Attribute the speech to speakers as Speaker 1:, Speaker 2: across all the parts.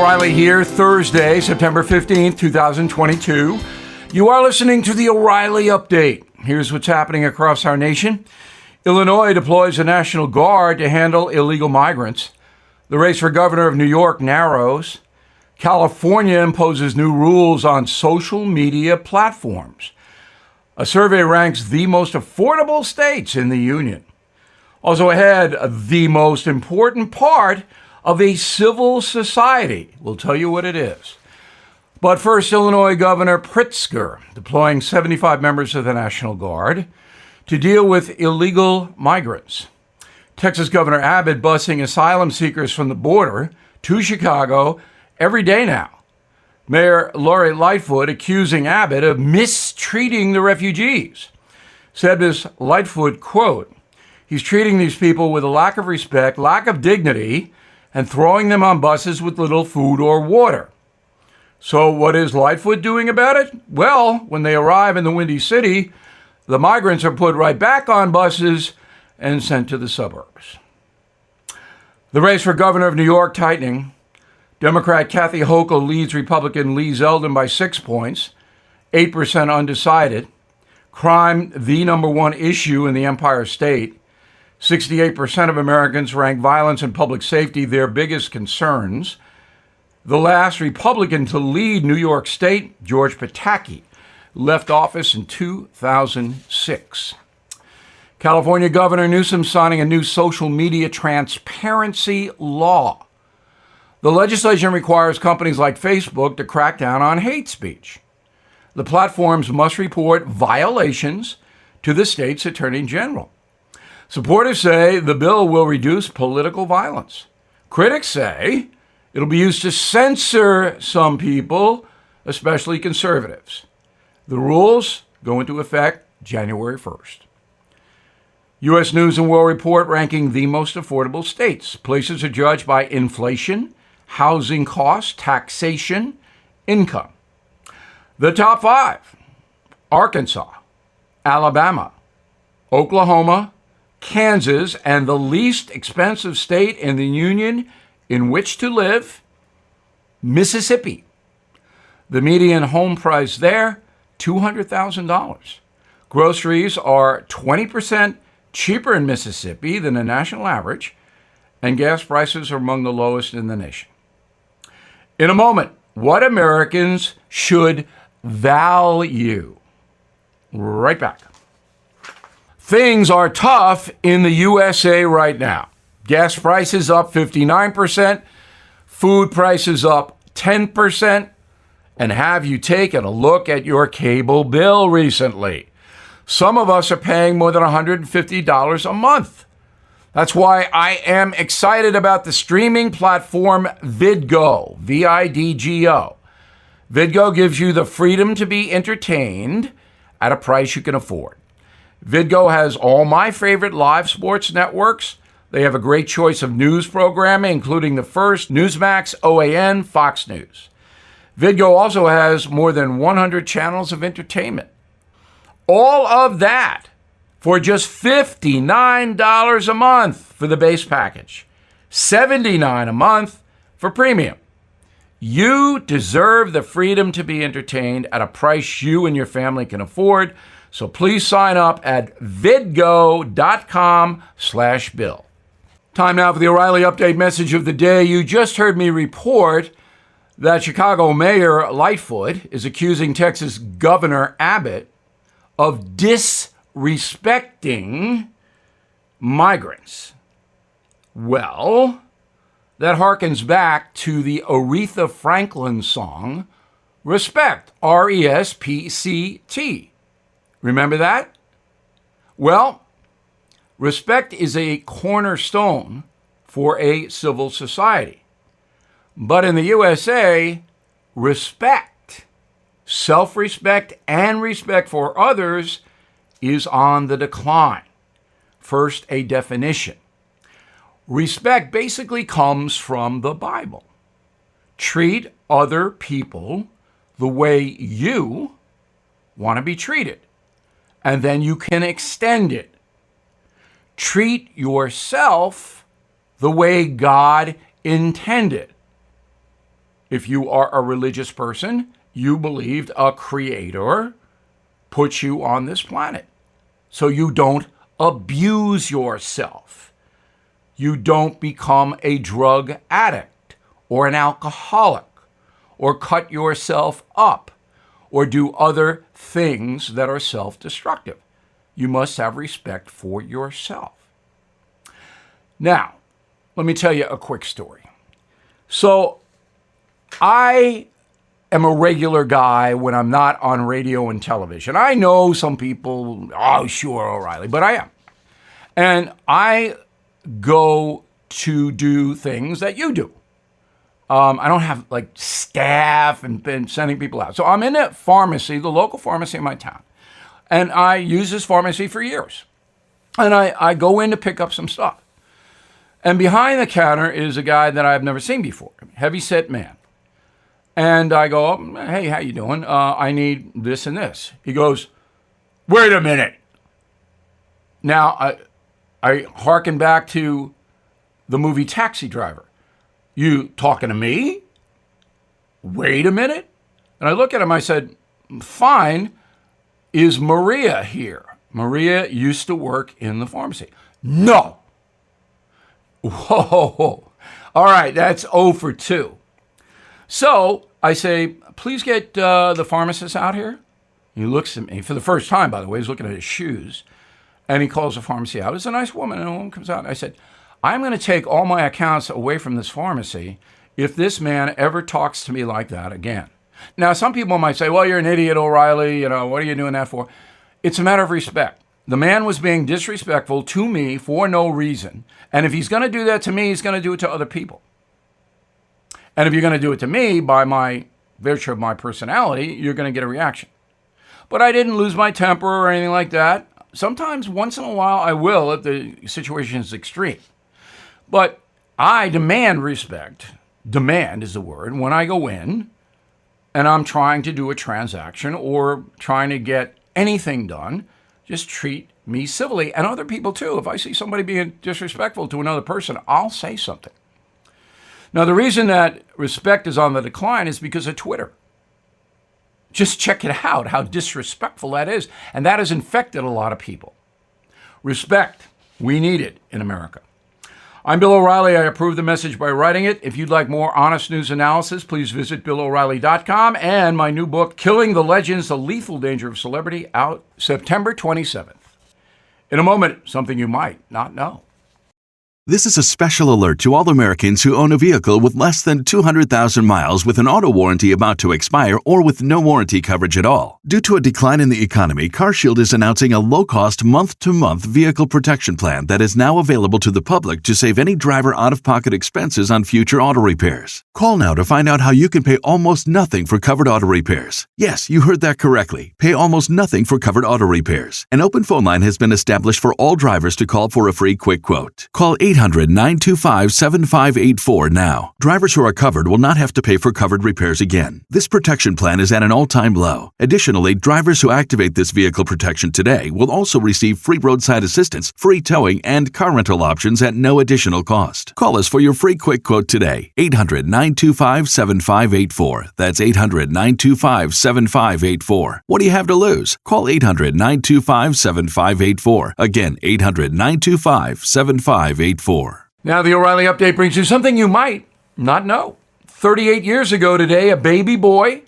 Speaker 1: O'Reilly here, Thursday, September 15th, 2022. You are listening to the O'Reilly Update. Here's what's happening across our nation. Illinois deploys a National Guard to handle illegal migrants. The race for governor of New York narrows. California imposes new rules on social media platforms. A survey ranks the most affordable states in the union. Also ahead, the most important part of a civil society. We'll tell you what it is. But first, Illinois Governor Pritzker deploying 75 members of the National Guard to deal with illegal migrants. Texas Governor Abbott busing asylum seekers from the border to Chicago every day now. Mayor Lori Lightfoot accusing Abbott of mistreating the refugees. Said Ms. Lightfoot, quote, "He's treating these people with a lack of respect, lack of dignity, and throwing them on buses with little food or water." So what is Lightfoot doing about it? Well, when they arrive in the Windy City, the migrants are put right back on buses and sent to the suburbs. The race for governor of New York tightening. Democrat Kathy Hochul leads Republican Lee Zeldin by 6 points, 8% undecided. Crime, the number one issue in the Empire State. 68% of Americans rank violence and public safety their biggest concerns. The last Republican to lead New York State, George Pataki, left office in 2006. California Governor Newsom signing a new social media transparency law. The legislation requires companies like Facebook to crack down on hate speech. The platforms must report violations to the state's attorney general. Supporters say the bill will reduce political violence. Critics say it'll be used to censor some people, especially conservatives. The rules go into effect January 1st. U.S. News and World Report ranking the most affordable states. Places are judged by inflation, housing costs, taxation, income. The top 5: Arkansas, Alabama, Oklahoma, Kansas, and the least expensive state in the union in which to live, Mississippi. The median home price there, $200,000. Groceries are 20% cheaper in Mississippi than the national average, and gas prices are among the lowest in the nation. In a moment, what Americans should value. Right back. Things are tough in the USA right now. Gas prices up 59%, food prices up 10%, and have you taken a look at your cable bill recently? Some of us are paying more than $150 a month. That's why I am excited about the streaming platform Vidgo, VIDGO. Vidgo gives you the freedom to be entertained at a price you can afford. Vidgo has all my favorite live sports networks. They have a great choice of news programming, including the first, Newsmax, OAN, Fox News. Vidgo also has more than 100 channels of entertainment. All of that for just $59 a month for the base package, $79 a month for premium. You deserve the freedom to be entertained at a price you and your family can afford. So please sign up at vidgo.com/bill. Time now for the O'Reilly Update message of the day. You just heard me report that Chicago Mayor Lightfoot is accusing Texas Governor Abbott of disrespecting migrants. Well, that harkens back to the Aretha Franklin song, Respect, R-E-S-P-C-T. Remember that? Well, respect is a cornerstone for a civil society. But in the USA, respect, self-respect, and respect for others is on the decline. First, a definition. Respect basically comes from the Bible. Treat other people the way you want to be treated, and then you can extend it. Treat yourself the way God intended. If you are a religious person, you believed a creator put you on this planet so you don't abuse yourself. You don't become a drug addict or an alcoholic or cut yourself up or do other things that are self-destructive. You must have respect for yourself. Now, let me tell you a quick story. So, I am a regular guy when I'm not on radio and television. I know some people, oh, sure, O'Reilly, but I am. And I go to do things that you do. I don't have like staff and been sending people out. So I'm in a pharmacy, the local pharmacy in my town. And I use this pharmacy for years. And I go in to pick up some stuff. And behind the counter is a guy that I've never seen before, heavy-set man. And I go, hey, how you doing? I need this and this. He goes, wait a minute. Now, I hearken back to the movie Taxi Driver. You talking to me? Wait a minute. And I look at him, I said, fine, is Maria here? Maria used to work in the pharmacy. No. Whoa. All right, that's 0 for 2. So I say, please get the pharmacist out here. He looks at me for the first time, by the way. He's looking at his shoes. And he calls the pharmacy out. It's a nice woman. And a woman comes out. And I said, I'm going to take all my accounts away from this pharmacy if this man ever talks to me like that again. Now, some people might say, well, you're an idiot, O'Reilly. You know, what are you doing that for? It's a matter of respect. The man was being disrespectful to me for no reason. And if he's going to do that to me, he's going to do it to other people. And if you're going to do it to me by my virtue of my personality, you're going to get a reaction. But I didn't lose my temper or anything like that. Sometimes, once in a while, I will if the situation is extreme. But I demand respect. Demand is the word. When I go in and I'm trying to do a transaction or trying to get anything done, just treat me civilly. And other people too. If I see somebody being disrespectful to another person, I'll say something. Now, the reason that respect is on the decline is because of Twitter. Just check it out, how disrespectful that is. And that has infected a lot of people. Respect. We need it in America. I'm Bill O'Reilly. I approve the message by writing it. If you'd like more honest news analysis, please visit BillO'Reilly.com and my new book, Killing the Legends, The Lethal Danger of Celebrity, out September 27th. In a moment, something you might not know.
Speaker 2: This is a special alert to all Americans who own a vehicle with less than 200,000 miles with an auto warranty about to expire or with no warranty coverage at all. Due to a decline in the economy, CarShield is announcing a low-cost month-to-month vehicle protection plan that is now available to the public to save any driver out-of-pocket expenses on future auto repairs. Call now to find out how you can pay almost nothing for covered auto repairs. Yes, you heard that correctly. Pay almost nothing for covered auto repairs. An open phone line has been established for all drivers to call for a free quick quote. Call 800-925-7584 now. Drivers who are covered will not have to pay for covered repairs again. This protection plan is at an all-time low. Additionally, drivers who activate this vehicle protection today will also receive free roadside assistance, free towing, and car rental options at no additional cost. Call us for your free quick quote today. 800-925-7584. That's 800-925-7584. What do you have to lose? Call 800-925-7584. Again, 800-925-7584.
Speaker 1: Now, the O'Reilly Update brings you something you might not know. 38 years ago today, a baby boy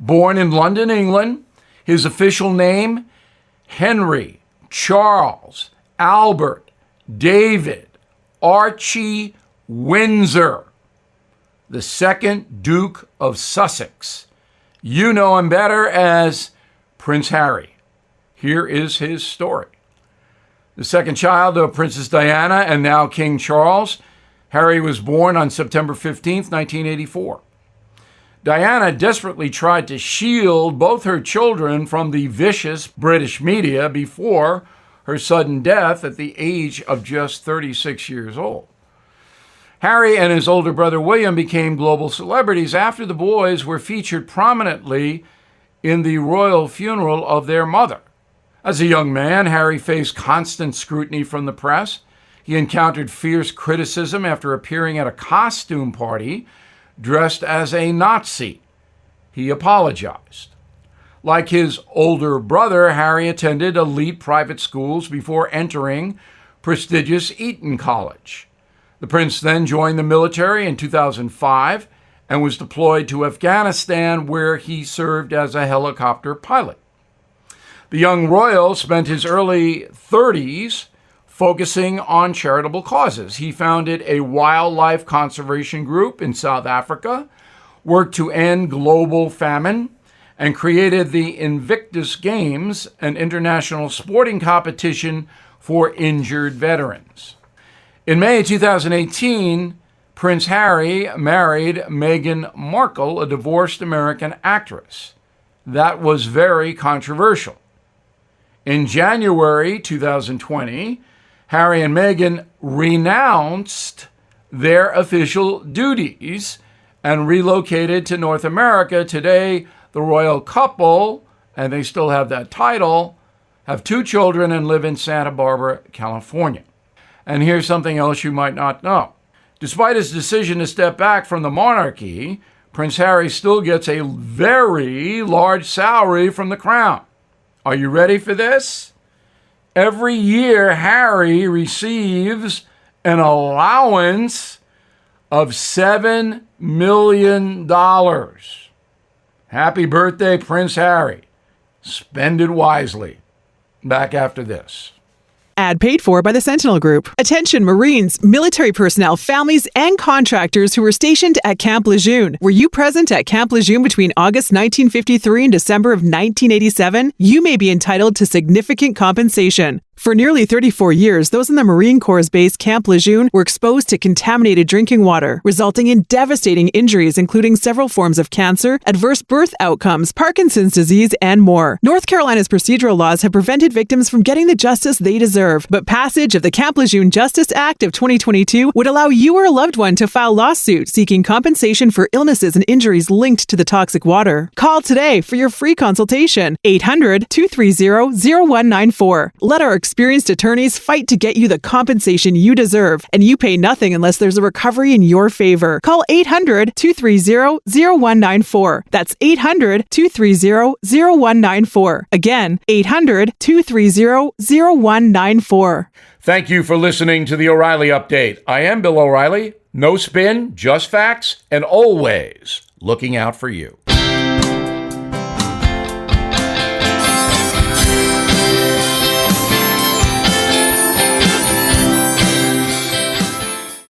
Speaker 1: born in London, England, his official name, Henry Charles Albert David Archie Windsor, the second Duke of Sussex. You know him better as Prince Harry. Here is his story. The second child of Princess Diana and now King Charles, Harry was born on September 15th, 1984. Diana desperately tried to shield both her children from the vicious British media before her sudden death at the age of just 36 years old. Harry and his older brother William became global celebrities after the boys were featured prominently in the royal funeral of their mother. As a young man, Harry faced constant scrutiny from the press. He encountered fierce criticism after appearing at a costume party dressed as a Nazi. He apologized. Like his older brother, Harry attended elite private schools before entering prestigious Eton College. The prince then joined the military in 2005 and was deployed to Afghanistan, where he served as a helicopter pilot. The young royal spent his early 30s focusing on charitable causes. He founded a wildlife conservation group in South Africa, worked to end global famine, and created the Invictus Games, an international sporting competition for injured veterans. In May 2018, Prince Harry married Meghan Markle, a divorced American actress. That was very controversial. In January 2020, Harry and Meghan renounced their official duties and relocated to North America. Today, the royal couple, and they still have that title, have 2 children and live in Santa Barbara, California. And here's something else you might not know. Despite his decision to step back from the monarchy, Prince Harry still gets a very large salary from the crown. Are you ready for this? Every year, Harry receives an allowance of $7 million. Happy birthday, Prince Harry. Spend it wisely. Back after this.
Speaker 3: Ad paid for by the Sentinel Group. Attention Marines, military personnel, families, and contractors who were stationed at Camp Lejeune. Were you present at Camp Lejeune between August 1953 and December of 1987? You may be entitled to significant compensation. For nearly 34 years, those in the Marine Corps' base Camp Lejeune were exposed to contaminated drinking water, resulting in devastating injuries, including several forms of cancer, adverse birth outcomes, Parkinson's disease, and more. North Carolina's procedural laws have prevented victims from getting the justice they deserve, but passage of the Camp Lejeune Justice Act of 2022 would allow you or a loved one to file lawsuit seeking compensation for illnesses and injuries linked to the toxic water. Call today for your free consultation. 800-230-0194. Let our experienced attorneys fight to get you the compensation you deserve, and you pay nothing unless there's a recovery in your favor. Call 800-230-0194. That's 800-230-0194. Again, 800-230-0194.
Speaker 1: Thank you for listening to the O'Reilly Update. I am Bill O'Reilly. No spin, just facts, and always looking out for you.